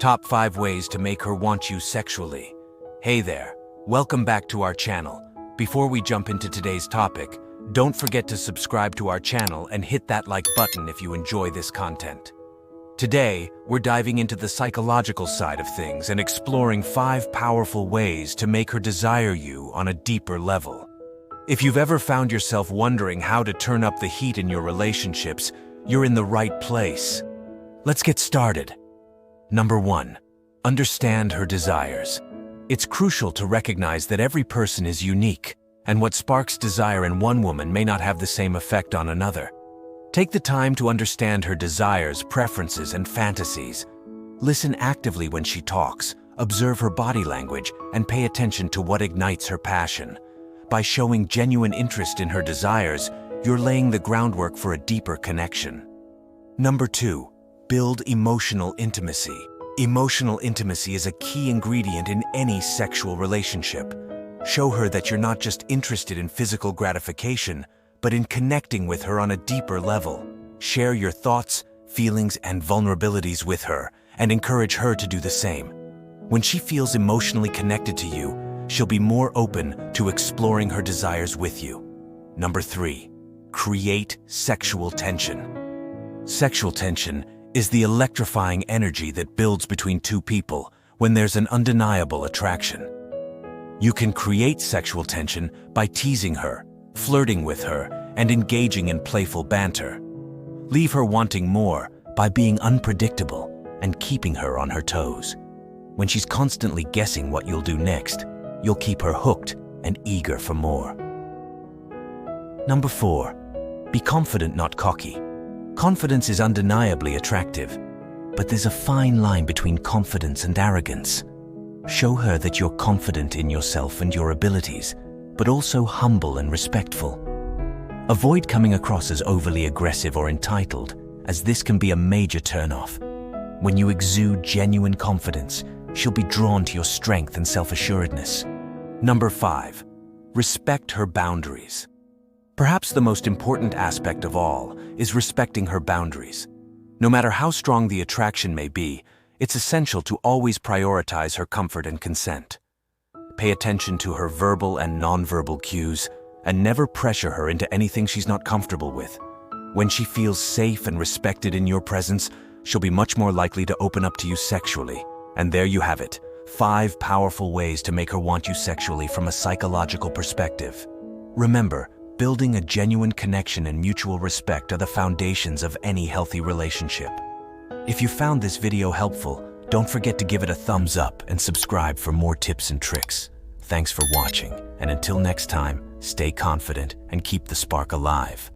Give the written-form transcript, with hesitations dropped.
Top 5 ways to make her want you sexually. Hey there, welcome back to our channel. Before we jump into today's topic, don't forget to subscribe to our channel and hit that like button if you enjoy this content. Today, we're diving into the psychological side of things and exploring 5 powerful ways to make her desire you on a deeper level. If you've ever found yourself wondering how to turn up the heat in your relationships, you're in the right place. Let's get started. Number 1. Understand her desires. It's crucial to recognize that every person is unique, and what sparks desire in one woman may not have the same effect on another. Take the time to understand her desires, preferences, and fantasies. Listen actively when she talks, observe her body language, and pay attention to what ignites her passion. By showing genuine interest in her desires, you're laying the groundwork for a deeper connection. Number 2. Build emotional intimacy. Emotional intimacy is a key ingredient in any sexual relationship. Show her that you're not just interested in physical gratification, but in connecting with her on a deeper level. Share your thoughts, feelings, and vulnerabilities with her, and encourage her to do the same. When she feels emotionally connected to you, she'll be more open to exploring her desires with you. Number 3. Create sexual tension. Sexual tension is the electrifying energy that builds between two people when there's an undeniable attraction. You can create sexual tension by teasing her, flirting with her, and engaging in playful banter. Leave her wanting more by being unpredictable and keeping her on her toes. When she's constantly guessing what you'll do next, you'll keep her hooked and eager for more. Number 4. Be confident, not cocky. Confidence is undeniably attractive, but there's a fine line between confidence and arrogance. Show her that you're confident in yourself and your abilities, but also humble and respectful. Avoid coming across as overly aggressive or entitled, as this can be a major turnoff. When you exude genuine confidence, she'll be drawn to your strength and self-assuredness. Number 5. Respect her boundaries. Perhaps the most important aspect of all is respecting her boundaries. No matter how strong the attraction may be, it's essential to always prioritize her comfort and consent. Pay attention to her verbal and nonverbal cues, and never pressure her into anything she's not comfortable with. When she feels safe and respected in your presence, she'll be much more likely to open up to you sexually. And there you have it, 5 powerful ways to make her want you sexually from a psychological perspective. Remember, building a genuine connection and mutual respect are the foundations of any healthy relationship. If you found this video helpful, don't forget to give it a thumbs up and subscribe for more tips and tricks. Thanks for watching, and until next time, stay confident and keep the spark alive.